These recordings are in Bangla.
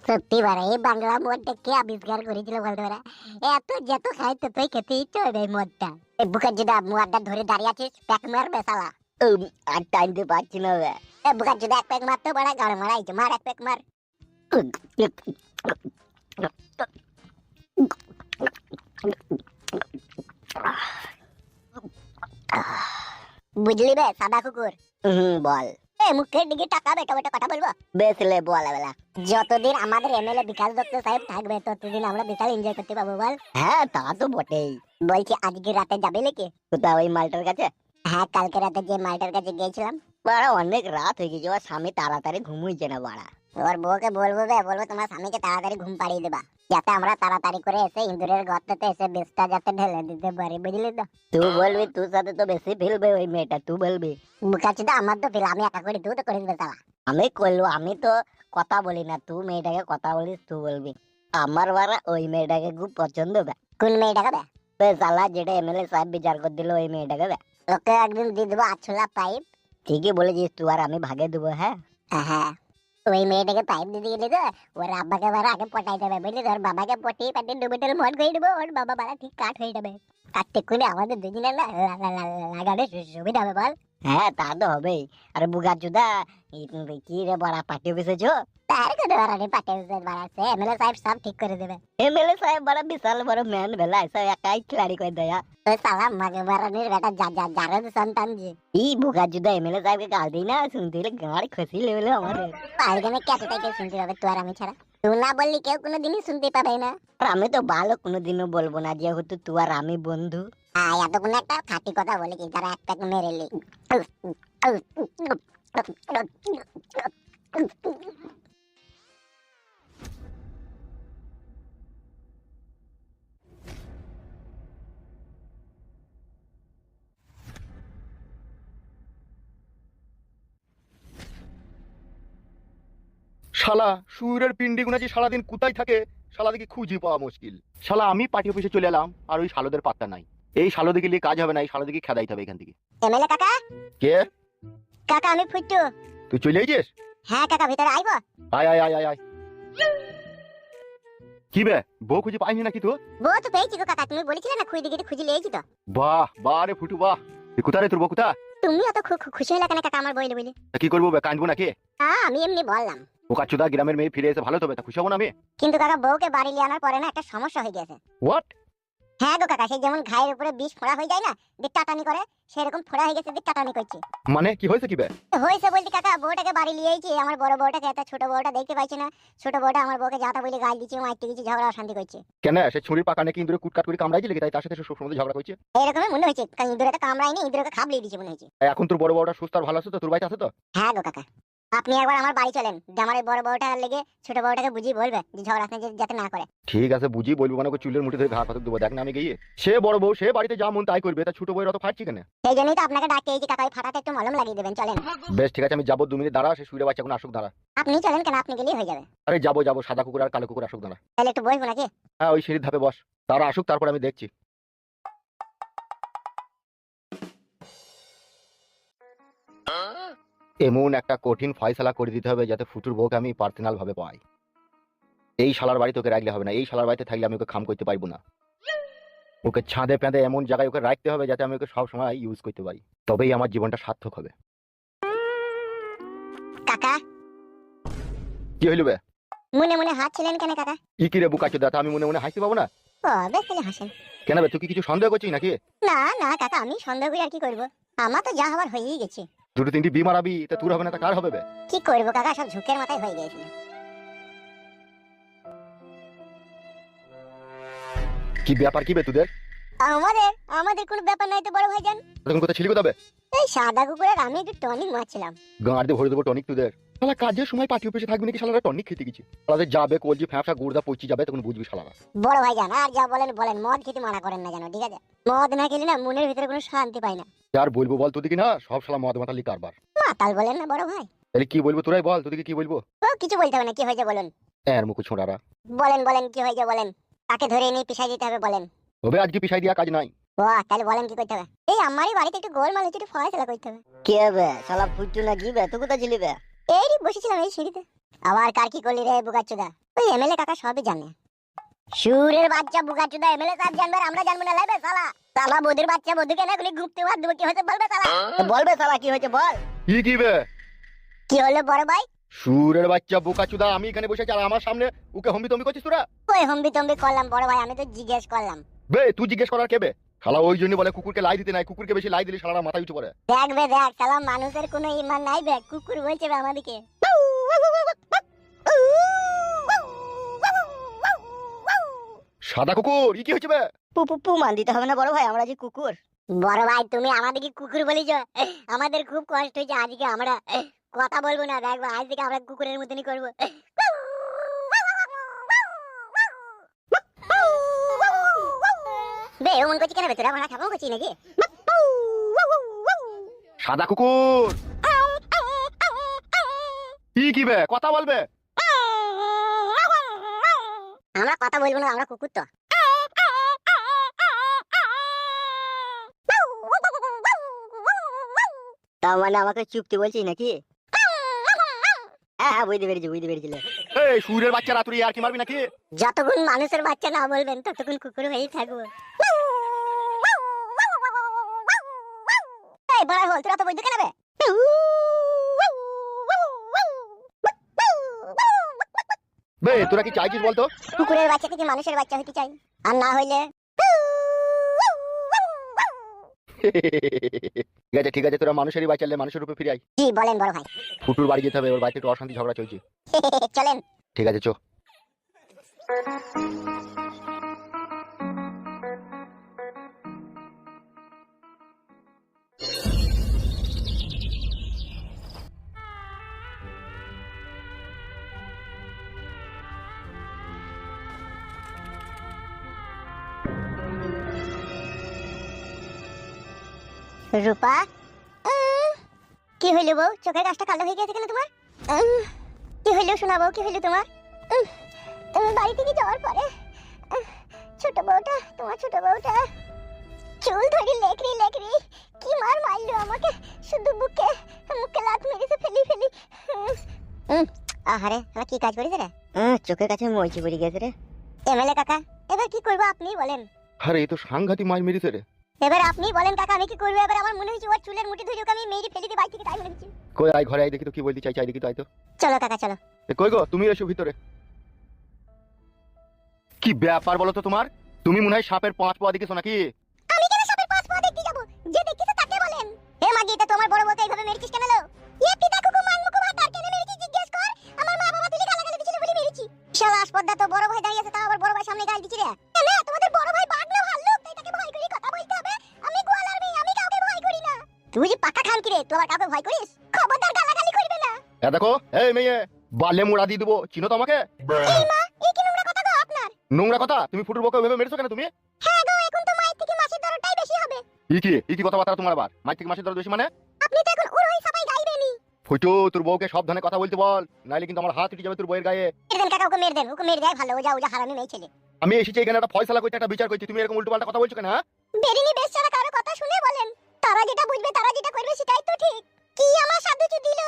সত্যি বারে এই বাংলা মদটা কে আবিষ্কার করেছিল বলতে পারে? এত যত খাই ততই খেতে ইচ্ছে হবে এই মদটা। এই বুকের যদি মদটা ধরে দাঁড়িয়ে আছিস, প্যাক মার বেসালা। আর টাইমতে পারছি না। বুকের যদি এক প্যাক মারতে বড় গাড় মারাইছে, মার এক প্যাক মার। বুঝলি বে সাদা কুকুর? বল। মুখের দিকে টাকা বেটা বেটা কথা বলবো বেসলে বলা বেলা। যতদিন আমাদের এমএলএ বিকাশ দত্ত সাহেব থাকবে ততদিন আমরা বিশাল এনজয় করতে পাবো বল। হ্যাঁ তা তো বটেই। বলছি আজকে রাতে যাবে নাকি? কোথাও ওই মালটার কাছে? হ্যাঁ কালকে রাতে যে মালটার কাছে গিয়েছিলাম। বাড়া অনেক রাত হয়ে গেছে, ওর স্বামী তাড়াতাড়ি ঘুমুইছে না বাড়া। ওর বউকে বলবো বে, বলবো তোমার স্বামীকে তাড়াতাড়ি ঘুম পাড়িয়ে দেবা, যাতে আমরা তাড়াতাড়ি করে এসে ইন্দুরের গর্ততে এসে বিষটা যাতে ঢেলে দিতে পারি, বুঝলি তো? তুই বলবি, তোর সাথে তো বেশি ফেলবে ওই মেয়েটা, তুই বলবি। বুকাচ্ছিটা আমার তো ফেল, আমি একা করি, তুই তো করিস বেচারা। আমি করলো, আমি তো কথা বলি না, তুই মেয়েটাকে কথা বলিস, তুই বলবি। আমার বাড়া ওই মেয়েটাকে খুব পছন্দ বে। কোন মেয়েটাকে বে? বেচালা যেটা এমএলএ সাহেব বিচার করে দিল ওই মেয়েটাকে বে। ওকে একদিন দিয়ে দেবো আছলা পাইপ। ঠিকই বলেছিস তুই, আর আমি ভাগে দেবো। হ্যাঁ হ্যাঁ, ওই মেয়েটাকে পাইপ দিতে গেলে তো ওর আব্বাকে বারা আগে পটাই দেবে, বুঝলি? ওর বাবাকে পটিয়ে পাটিয়ে ডুবেটেল মন করে দেবো, ওর বাবা বারা ঠিক কাট হয়ে যাবে। কাটতে করে আমাদের দুজনের না লাগালে সুবিধা হবে বল। হ্যাঁ তা তো হবেই। আরে বুগা চুদা কি রে বড়া পার্টি অফিসে তার কোনো বাড়ানি পার্টি অফিসে বাড়াচ্ছে, এমএলএ সাহেব সব ঠিক করে দেবে। এমএলএ সাহেব বড় বিশাল বড় ম্যান বেলা, এসব একাই খিলাড়ি করে দেয়া। ওই সালা মাগে বাড়ানির বেটা জারদ সন্তান জি। এই বুগা চুদা এমএলএ সাহেবকে গাল দিই না, শুনতে হলে গাড়ি খসি লেভেলে আমাদের। পারগানে কেটে শুনতে হবে তুই আর আমি ছাড়া। তুই না বললি কেউ কোনোদিনই শুনতে পাবে না। আর আমি তো ভালো কোনোদিনও বলবো না, যেহেতু তুই আর আমি বন্ধু। এতক্ষণ একটা খাঁটি কথা বলে কি তারা এক প্যাক মেরেলি। শালা সুরের পিন্ডি গুনা যে সারাদিন কোথায় থাকে শালা দেখি খুঁজে পাওয়া মুশকিল। শালা আমি পার্টি অফিসে চলে এলাম আর ওই শালোদের পাত্তা নাই। এই শালো দিকে নিয়ে কাজ হবে না, এই শালো দিকে খেদাইতে হবে এখান থেকে। এমএলএ কাকা। কে? কাকা আমি ফুটু। তুই চলে আইছিস? হ্যাঁ কাকা ভিতরে আইবো? আয় আয় আয় আয় আয়। কি বে বউ খুঁজে পাইনি নাকি তুই? বউ তো পেয়েছি গো কাকা, তুমি বলেছিলে না খুঁজে দিকে খুঁজে লিয়েছি তো। বাহ বাহ রে ফুটু বাহ। তুই কোথায় রে, তোর বউ কোথা? তুমি অত খুশি হলে কেন কাকা আমার বইলে বলে? কি করবো বে, কাঁদবো নাকি? আমি এমনি বললাম। ও কাচুদা গ্রামের মেয়ে ফিরে এসে ভালো তো, তা খুশি হবো না আমি? কিন্তু কাকা বউকে বাড়ি নিয়ে আনার পরে না একটা সমস্যা হয়ে গেছে। হোয়াট? হ্যাঁ গো কাকা, সেই যেমন ঘায়ের উপরে বিষ ফোড়া হয়ে যায় না, দিক টাটানি করে, সেরকম ফোড়া হয়ে গেছে, দিক টাটানি করছে। মানে কি হয়েছে কি বে? হয়েছে বলতে কাকা বউটাকে বাড়ি লিয়েছি, আমার বড় বউটাকে, এত ছোট বউটা দেখতে পাইছে না। ছোট বউটা আমার বউকে যাতা বলে গাল দিচ্ছে, মাইতে দিচ্ছে, ঝগড়া অশান্তি করছে। কেন সে ছুরির পাকা নাকি ইন্দুরে কুটকাট করে কামড়াই দিলে, তাই তার সাথে সব সময় ঝগড়া করছে? এরকমই মনে হয়েছে, কারণ ইঁদুরে তো কামড়ায়নি, ইঁদুরকে খাবলিয়ে দিচ্ছে মনে হয়েছে। এখন তোর বড় বউটা সুস্থ আর ভালো আছে তো, তোর বাড়িতে আছে তো? হ্যাঁ গো কাকা, আপনি একবার আমার বাড়ি চলেন, যে আমার এই বড় বউটার লেগে ছোট বউটাকে বুঝিয়ে বলবে যে ঝগড়া যাতে না করে। ঠিক আছে বুঝি বলবো, মানে চুলের মুঠি ধরে ঘা পাথর দেবো। দেখ না আমি গিয়ে, সে বড় বউ সে বাড়িতে যা মন তাই করবে, তা ছোট বউয়ের অত ফাটছি কেন? সেই জন্যই তো আপনাকে ডাকতে এই যে কাকা, ওই ফাটাতে একটু মলম লাগিয়ে দেবেন, চলেন। বেশ ঠিক আছে, আমি যাবো, 2 মিনিট দাঁড়া, সে শুয়ে বাচ্চা কোনো আসুক দাঁড়া। আপনি চলেন কেন, আপনি গেলেই হয়ে যাবে। আরে যাবো যাবো, সাদা কুকুর আর কালো কুকুর আসুক দাঁড়া। তাহলে একটু বসবো নাকি? হ্যাঁ ওই সিঁড়ির ধাপে বস, তারা আসুক তারপর আমি দেখছি। এমন একটা কঠিন ফয়সালা করে দিতে হবে যাতে ফুটুর বউকে আমি পার্সোনাল ভাবে পাই। এই শালার বাড়িতে ওকে রাখলে হবে না, এই শালার বাড়িতে থাকলে আমি ওকে খাম করতে পারবো না। ওকে ছাদে পেঁদে এমন জায়গায় ওকে রাখতে হবে যাতে আমি ওকে সব সময় ইউজ করতে পারি, তবেই আমার জীবনটা সার্থক হবে। কাকা কি হইল বে? মনে মনে হাসছিলেন কেন কাকা? কি রে বুকাচো দাদা, আমি মনে মনে হাসতে পাবো না? ও বেশ তাহলে হাসেন। কেন বে, তুই কি কিছু সন্দেহ করছিস নাকি? না না কাকা, আমি সন্দেহ করে আর কি করবো, আমার তো যা হবার হয়েই গেছে। 2-3টি বিয়ে মারাবি, তা তোর হবে না তা কার হবে বে? কি করবো কাকা, সব ঝুঁকের মাথায় হয়ে গেছিল। কি ব্যাপার কি বে তোদের? আমাদের আমাদের কোনো ব্যাপার নাই তো বড় ভাইজান। তখন কোথায় ছিলি কোথাবে? এই সাদা কুকুরের আমি একটু টনিক মারছিলাম। গাঁড় দিয়ে ভরে দেবো টনিক তোদের। শালা কাজের সময় পার্টি অফিসে থাকবি নাকি, শালারা টনিক খেতে গেছি। শালাদের যাবে কলজি ফ্যাঁপসা গুড়দা পচি যাবে, তখন বুঝবি শালারা। বড় ভাইজান আর যা বলেন বলেন, মদ খেতে মানা করেন না জানো, ঠিক আছে? মদ না খেলে না মনের ভিতরে কোনো শান্তি পাই না। আর বলবো বল, তোদিকে না সব শালা মদ মাতালি কারবার। মাতাল বলেন না বড় ভাই। তাহলে কি বলবো তোরাই বল, তোদিকে কি বলবো? ও কিছু বলতে হবে না, কি হয়েছে বলুন। এর মুখ ছোঁড়ারা। বলেন বলেন কি হয়েছে বলেন, তাকে ধরে নিয়ে পিছাই দিতে হবে বলেন। তবে আজকে পিছাই দিয়া কাজ নাই। বাহ, তাহলে বলেন কি করতে হবে? এই আমারই বাড়িতে একটু গোলমাল হচ্ছে, একটু ফয়সালা করতে হবে। কি হবে শালা ফুটু না গিবে তুই কোথায় ছিলি বে? এই রে বসেছিলাম এই সিঁড়িতে। আবার কার কি করলি রে বুকাচুদা? ওই এমএলএ কাকা সবই জানে। সুরের বাচ্চা বুকাচুদা, এমএলএ সাহেব জানবে আর আমরা জানবো না, লাইবে শালা। শালা বৌদির বাচ্চা বৌদিকে না গুলি ঘুরতে হাত দেবো, কি হয়েছে বলবে শালা। তো বলবে শালা কি হয়েছে বল। কি বে? কি হলো বড় ভাই? সুরের বাচ্চা বোকাচুদা, আমি এখানে বসে আছি আর আমার সামনে ওকে হম্বি তম্বি করছিস তোরা? ওই হম্বি তম্বি করলাম বড় ভাই, আমি তো জিজ্ঞেস করলাম। বে তুই জিজ্ঞেস করার কে বে? শালা ওই জন্য বলে কুকুরকে লাই দিতে নাই, কুকুরকে বেশি লাই দিলে শালারা মাথায় উঠে পড়ে। দেখ বে দেখ, শালা মানুষের কোনো ইমান নাই বে, কুকুর বলছে বে আমাদেরকে। সাদা কুকুর কি হয়েছে বে? পু পু পু মান দিতে হবে না বড় ভাই, আমরা যে কুকুর। বড় ভাই তুমি আমাদেরকে কুকুর বলেছ, আমাদের খুব কষ্ট হয়েছে। আজকে আমরা কথা বলবো না, দেখবো আজ থেকে আমরা কুকুরের মতনই করবো। বে এমন করছি কেন বে? তোরা ভাড়া খাবো করছি নাকি? সাদা কুকুর কি বে? কথা বলবে? আমরা কথা বলবো না, আমরা কুকুর তো। তার মানে আমাকে চুপতে বলছিস নাকি? হ্যাঁ হ্যাঁ বুঝতে পেরেছি। এই সুরের বাচ্চারা তুই আর কি মারবি নাকি? যতক্ষণ মানুষের বাচ্চা না বলবেন ততক্ষণ কুকুর হয়েই থাকবো। এই বড় হল, তোরা তো বৈদ্য কেন বে? বে তোরা কি চাইছিস বলতো? কুকুরের বাচ্চা থেকে মানুষের বাচ্চা হতে চাই, আর না হইলে ঠিক আছে তোরা মানুষেরই বাঁচালে মানুষের রূপে ফিরে আয়। জি বলেন বড় ভাই। ফুটুর বাড়ি যেতে হবে, ওর বাড়িতে একটু অশান্তি ঝগড়া চলছে। চলেন। ঠিক আছে চো। রূপা, কি হইলো বউ? চোখের কাজটা কালো হয়ে গেছে কেন তোমার? কি হইলো শোনা বউ, কি হইলো তোমার? তুমি বাড়ি থেকে যাওয়ার পরে ছোট বউটা, তোমার ছোট বউটা চুল ধরে লেকড়ি কি মার মারলো আমাকে, শুধু বুকে মুখে লাত মেরেছে ফেলি। আহারে আমার কি কাজ করেছে রে? চোখের কাছে মইছি পড়ে গেছে রে। এমএলএ কাকা, এবার কি করবো আপনি বলেন? আরে এই তো সাংঘাতিক মাছ মেরেছে রে। এবার আপনি বলেন কাকা, আমি কি করবো? এবার আমার মনে হচ্ছে ওর চুলের মুঠি ধরে ওকে আমি মেরে ফেলে দিয়ে বাড়ি থেকে তাই মনে হচ্ছে। কই আয় ঘরে আয় দেখি তো কি বলতে চাইছে, আয় দেখি তো আয় তো। চলো কাকা চলো। কই গো তুমি এসো ভিতরে। কি ব্যাপার বলো তো তোমার? তুমি মনে হয় সাপের 5 পা দেখেছো নাকি? আমি কেন সাপের 5 পা দেখতে যাব? যে দেখতেছ তাকে বলেন। হে মাগি, এটা তোমার বড় বউকে এইভাবে মেরেছিস কেন লো? এ পিতা কুকু মান মুকু ভাত আর কেন মেরেছিস জিজ্ঞেস কর। আমার মা বাবা তুলি গালাগালি দিছিল বলে মেরেছি। শালা আসপদ্দা, তো বড় ভাই দাঁড়িয়ে আছে, তাও আবার বড় ভাই সামনে গাল দিছি রে। না তোমাদের বড় ভাই বাঘ না ভাল্লুক, তাই তাকে ভয় করে কথা বলতে হবে। আমি গোয়ালার মেয়ে, আমি কাউকে ভয় করি না। তুই যে পাকা খান কি রে, তুই আবার কাউকে ভয় করিস? খবরদার গালাগালি করবে না। এ দেখো এই মেয়ে, বালে মুড়া দিয়ে দেবো, চিনো তো আমাকে? এই মা, এই কি নোংরা কথা গো আপনার? নোংরা কথা? তুমি ফুটুর বউকে ওইভাবে মেরেছো কেন তুমি? হ্যাঁ গো, এখন তো মায়ের থেকে মাছের দরটাই বেশি হবে। কি কথাবার্তা তোমার আবার? মাছ থেকে মাছের দর বেশি মানে? আপনি তো এখন ওর হই সাপাই গাইবেনি। ফুটু তোর বউকে সাবধানে কথা বলতে বল, নাইলে কিন্তু আমার হাত উঠে যাবে তোর বউয়ের গায়ে। মেরে দেন কাকা, ওকে মেরে দেন, ওকে মেরে দেয় ভালো। ওজা হারামি মেয়ে ছেলে। আমি এসেছি এখানে একটা ফয়সালা করতে, একটা বিচার করছি, তুমি এরকম উল্টো পাল্টা কথা বলছো কেন? হ্যাঁ বেরিনি বেচারা কারো কথা শুনে বলেন। তারা যেটা বুঝবে, তারা যেটা করবে সেটাই তো ঠিক। কি আমার সাধু চু দিল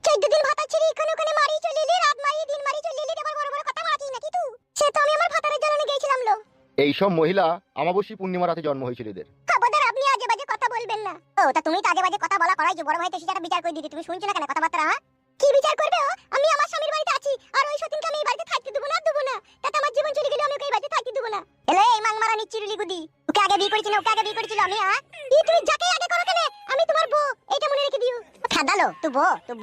14 দিন ভাতা ছেড়ে ওখানে মারি চলে এলি, রাত মারি দিন মারি চলে এলি, এবার বড় বড় কথা মারাছিস নাকি তুই? সে তো আমি আমার ভাতারের জন্য গিয়েছিলাম লো। এইসব মহিলা আমাবস্যা পূর্ণিমা রাতে জন্ম হয়েছিল এদের। খবরদার আপনি আজে বাজে কথা বলবেন না। ও তা তুমি তো আজে বাজে কথা বলা করাই যে বড় ভাই তো সেটা বিচার করে দিতে, তুমি শুনছো না কেন কথাবার্তা? হ্যাঁ কি বিচার করবে ও? আমি আমার স্বামীর বাড়িতে আছি, আর ওই সতীনকে আমি এই বাড়িতে থাকতে দেব না তাতে আমার জীবন চলে গেল, আমি ওকে এই বাড়িতে থাকতে দেব না। এলে এই মাং মারা নিচ্ছিরুলি গুদি, ওকে আগে বিয়ে করেছিল, ওকে আগে বিয়ে করেছিল আমি। হ্যাঁ তুমি যাকে আগে করো কেন, আমি তোমার বউ, এইটা মনে রেখে দিও। খাদালো তুই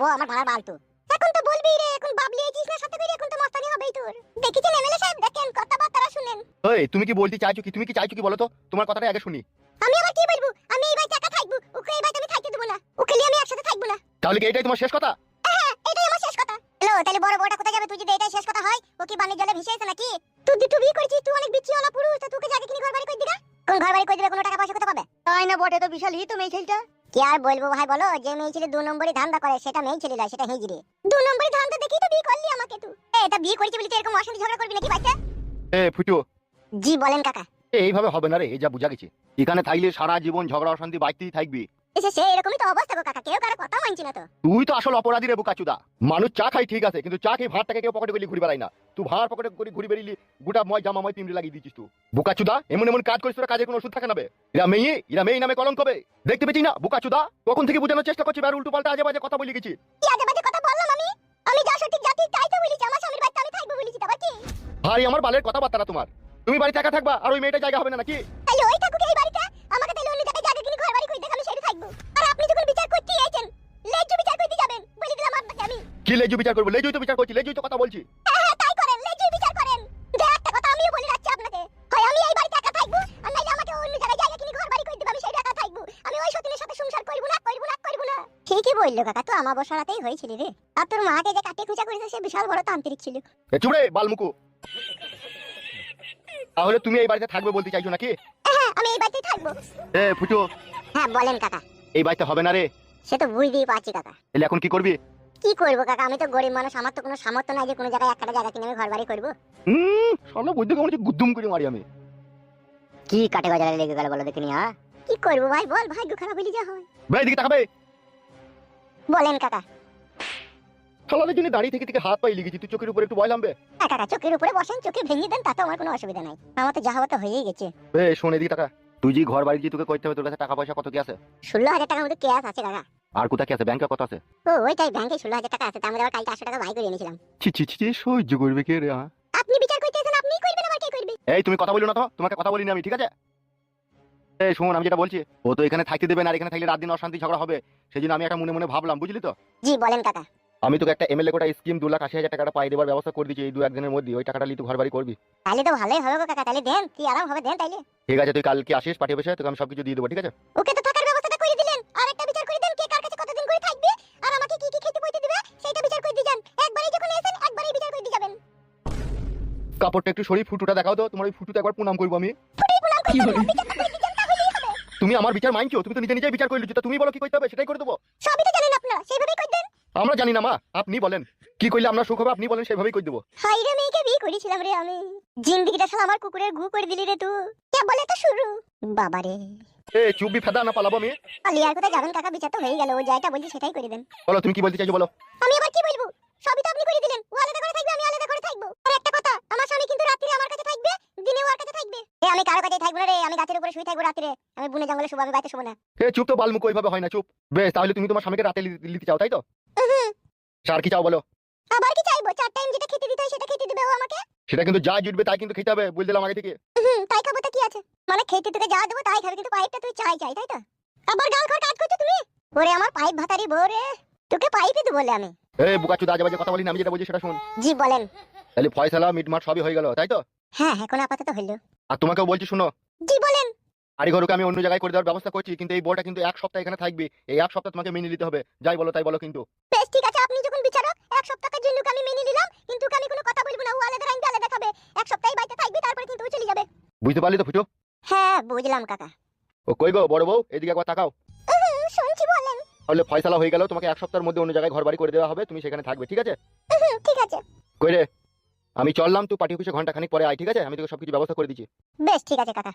বউ আমার ভাড়া বালতু। এখন তো বলবি রে, এখন বাবলি আছিস না সাথে করে, এখন তো মস্তানি হবেই তোর। দেখেছেন এমএলএ সাহেব, দেখেন কথাবার্তা শুনেন। এই তুমি কি বলতে চাইছো কি? তুমি কি চাইছো কি বলো তো? তোমার কথাটা আগে শুনি। আমি আবার কি বলবো? আমি এই বাড়িতে একা থাকবো, ওকে এই বাড়িতে আমি থাকতে দেব না, ওকে নিয়ে আমি একসাথে থাকবো না। তাহলে কি এটাই তোমার শেষ কথা? হ্যাঁ এটাই আমার শেষ কথা। হ্যালো, তাহলে বড় বড়টা কোথায় যাবে? তুই যদি এটাই শেষ কথা হয়, ও কি বানের জলে ভেসে আছে নাকি? তুই বিয়ে করেছিস, তুই অনেক বিচ্ছিওয়ালা পুরুষ, তা তোকে জায়গা কিনে ঘর বাড়ি করে দিগা? কোন ঘর বাড়ি করে দিবে? কোনো টাকা পয়সা কোথা পাবে? তাই না বটে, তো বিশাল হি তো মেয়ে ছেলেটা। কি আর বলবো ভাই বলো, যে মেয়ে ছেলে 2 নম্বরই ধান্দা করে সেটা মেয়ে ছেলে নয়, সেটা হিজড়ে। 2 নম্বরই ধান্দা দেখেই তো বিয়ে করলি আমাকে তুই। এটা বিয়ে করেছিস বলি তো এরকম অশান্তি ঝগড়া করবি নাকি বাচ্চা? এ ফুটু, জি বলেন কাকা। এইভাবে হবে না রে, এই যা বুঝা গেছি। এখানে থাকলে সারা জীবন ঝগড়া অশান্তি বাড়তেই থাকবি। এসে সে এরকমই তো অবস্থা গো কাকা, কেউ কারো কথা মানছি না তো। তুই তো আসল অপরাধী রে বোকাচুদা। মানুষ চা খাই ঠিক আছে, কিন্তু চা খেয়ে ভাতটাকে কেউ পকেটে করে ঘুরে বেড়াই না। তুই ভাত পকেটে করে ঘুরে বেরিলি, গোটা ময় জামা ময় তিনটে লাগিয়ে দিচ্ছিস তুই। বোকাচুদা, এমন এমন কাজ করিস তোরা, কাজের কোনো ওষুধ থাকে না বে। এরা মেয়ে নামে কলঙ্ক বে। দেখতে পেয়েছি না বোকাচুদা, তখন থেকে বোঝানোর চেষ্টা করছি, আর উল্টো পাল্টা আজে বাজে কথা বলে গেছি। কি আজে বাজে কথা বললাম আমি? আমি যা সঠিক জাতি তাই তো বলেছি, আমার স্বামীর বাড়িতে আমি থাকবো বলেছি, তবে কি? ভাই আমার বালের কথাবার্তা না তোমার। তুমি বাড়িতে একা থাকবা আর ওই মেয়েটা জায়গা হবে না নাকি? তাইলে ওই থাকুক এই বাড়িতে, আমাকে তাইলে অন্য জায়গায় জায়গা কিনে ঘর বাড়ি করে দেখ, আমি সেটা থাকবো। আর আপনি যখন বিচার করতে আইছেন, লেজু বিচার করতে যাবেন বলে দিলাম আপনাকে আমি। কি লেজু বিচার করবো? লেজুই তো বিচার করছি, লেজুই তো কথা বলছি। হ্যাঁ তাই করেন, লেজু বিচার করেন। যে একটা কথা আমিও বলে রাখছি আপনাকে, হয় আমি এই বাড়িতে একা থাকবো, আর নাইলে আমাকে অন্য জায়গায় জায়গা কিনে ঘর বাড়ি করে দেব, আমি সেটা একা থাকবো। আমি ওই সতীনের সাথে সংসার করব না, করব না, করব না। ঠিকই বললো কাকা, তো আমার বসারাতেই হয়েছিল রে। আর তোর মাকে যে কাটে খুঁচা করেছে, সে বিশাল বড় তান্ত্রিক ছিল। চুপ রে বালমুকু। তাহলে তুমি এই বাড়িতে থাকবে বলতে চাইছো নাকি? হ্যাঁ আমি এই বাড়িতেই থাকবো। ফুটো, হ্যাঁ বলেন কাকা। এই বাড়িতে হবে না রে। সে তো বুঝতেই পারছি কাকা। তাহলে এখন কি করবি? কি করবো কাকা, আমি তো গরিব মানুষ, আমার তো কোনো সামর্থ্য নাই যে কোনো জায়গায় একটা জায়গা কিনে আমি ঘর বাড়ি করবো। সব বুদ্ধি কেমন গুদ্দুম করে মারি আমি। কি কাটে গজালে লেগে গেল বলো দেখিনি? হ্যাঁ কি করবো ভাই বল, ভাগ্য খারাপ হইলে যা হয়। ভাই দিকে তাকাবে। বলেন কাকা। শালাদের জন্য দাঁড়িয়ে থেকে থেকে হাত পাই লেগেছি, তুই চোখের উপরে একটু বয় নামবে। হ্যাঁ কাকা, চোখের উপরে বসেন, চোখে ভেঙে দেন, তাতে আমার কোনো অসুবিধা নাই। আমার তো যা হওয়া তো হয়েই গেছে। শোন এদিকে টাকা। তুই যে ঘর বাড়ি যে তোকে করতে হবে, তোর কাছে টাকা পয়সা কত কি আছে? 16,000 টাকার মতো ক্যাশ আছে কাকা। আর কোথা কি আছে? ব্যাংকে কত আছে? ও ওইটাই, ব্যাংকে 16,000 টাকা আছে, তার মধ্যে আবার কালকে 800 টাকা ভাই করে এনেছিলাম। ছি ছি ছি, সহ্য করবে কে রে? আপনি বিচার করতেছেন, আপনিই করবেন, আবার কে করবে? এই তুমি কথা বলো না তো, তোমাকে কথা বলিনি আমি, ঠিক আছে? এই শোন, আমি যেটা বলছি, ও তো এখানে থাকতে দেবে না, আর এখানে থাকলে রাত দিন অশান্তি ঝগড়া হবে। সেই জন্য আমি একটা মনে মনে ভাবলাম, বুঝলি তো? জি বলেন কাকা। আমি তোকে একটা এমএলএ কোটা স্কিম 2,80,000 টাকাটা পাই দেবার ব্যবস্থা করে দিচ্ছি এই 2-1 দিনের মধ্যে। ওই টাকাটা নিয়ে তুই ঘর বাড়ি করবি। তাহলে তো ভালোই হবে গো কাকা, তাহলে দেন, কি আরাম হবে, দেন তাইলে। ঠিক আছে, তুই কালকে আসিস, পাঠিয়ে বসে তোকে আমি সবকিছু দিয়ে দেবো, ঠিক আছে? ওকে তো থাকার ব্যবস্থাটা করে দিলেন, আর একটা বিচার করে দেন কে কার কাছে কতদিন করে থাকবে, আর আমাকে কি কি খেতে বইতে দিবে সেটা বিচার করে দিয়ে যান। একবারই যখন এসেন, একবারই বিচার করে দিয়ে যাবেন। কাপড়টা একটু সরি, ফুটুটা দেখাও তো, তোমার ওই ফুটুতে একবার প্রণাম করবো আমি। কি হলো? বিচারটা করে দিয়ে যান, তাহলেই হবে। তুমি আমার বিচার মানছো? তুমি তো নিজে নিজেই বিচার করে লিখছো, তা তুমি বলো কি করতে হবে সেটাই করে দেবো। সবই তো জানেন আপনারা, সেইভাবেই করে দেন। আমরা জানি না মা, আপনি বলেন কি করলে আমরা সুখ হবে, আপনি বলেন সেভাবেই করে দেবো। হাই রে, মেয়েকে বিয়ে করেছিলাম রে আমি, জিন্দেগিটা শালা আমার কুকুরের গু করে দিলি রে তুই। কে বলে তো শুরু, বাবা রে। চুপবি ফেদা না পালাবো আমি? পালিয়ার কোথায় যাবেন কাকা, বিচার তো হয়ে গেল, ও যাইটা বলছি সেটাই করে দেন। বলো তুমি কি বলতে চাইছো, বলো। আমি আবার কি বলবো, সবই তো আপনি করে দিলেন। ও আলাদা করে থাকবে, আমি আলাদা করে থাকবো। আর একটা কথা, আমার স্বামী কিন্তু রাত্রে আমার কাছে থাকবে, দিনে ওর কাছে থাকবে। আমি কারো কাছে থাকবো না রে, আমি গাছের উপরে শুয়ে থাকবো রাত্রে। আমি বনে জঙ্গলে শুবো, আমি বাইরে শুবো না। চুপ তো বালমুখ, ওইভাবে হয় না, চুপ। বেশ, তাহলে তুমি তোমার স্বামীকে রাতে নিতে চাও, তাই তো? আর কি চাও বলো? আবার কি চাইবো? 4 টাইম যেটা খেতে দিতে হয় সেটা খেতে দিবে ও আমাকে। সেটা কিন্তু যা জুটবে তাই কিন্তু খেতে হবে, বলে দিলাম আগে থেকে। তাই খাবো তো কি আছে, মানে খেতে তোকে যা দেবো তাই খাবি, কিন্তু পাইপটা তুই চাই তাই তো? আবার গাল খর কাজ করছো তুমি। ওরে আমার পাইপ ভাতারি বউ রে, তোকে পাইপই তো বলে আমি। বুকাচুদা আজে বাজে কথা বলি না, আমি যেটা বলছি সেটা শুন। জি বলেন। তাহলে ফয়সালা মিটমাট সবই হয়ে গেল, তাই তো? হ্যাঁ এখন আপাতত হইলো। আর তোমাকেও বলছি শুনো, জি বলেন। আড়ি ঘরকে আমি অন্য জায়গায় করে দেওয়ার ব্যবস্থা করছি, কিন্তু এই বউটা কিন্তু 1 সপ্তাহ এখানে থাকবে। এই 1 সপ্তাহ তোমাকে মেনে নিতে হবে, যাই বলো তাই বলো কিন্তু। বেশ ঠিক আছে, আপনি যখন বিচারক, 1 সপ্তাহের জন্য আমি মেনে নিলাম, কিন্তু আমি কোনো কথা বলবো না। ও আলাদা রাইন আলাদা খাবে, 1 সপ্তাহ বাড়িতে থাকবে, তারপর কিন্তু ও চলে যাবে। বুঝতে পারলি তো ফুটো? হ্যাঁ বুঝলাম কাকা। ও কই গো বড় বউ, এদিকে একবার তাকাও। শুনছি বলেন। তাহলে ফয়সালা হয়ে গেল, তোমাকে 1 সপ্তাহের মধ্যে অন্য জায়গায় ঘর বাড়ি করে দেওয়া হবে, তুমি সেখানে থাকবে, ঠিক আছে? ঠিক আছে। কই রে, আমি চললাম, তুই পার্টি অফিসে ঘন্টা খানিক পরে আয়, ঠিক আছে? আমি তোকে সবকিছু ব্যবস্থা করে দিচ্ছি। বেশ ঠিক আছে কাকা।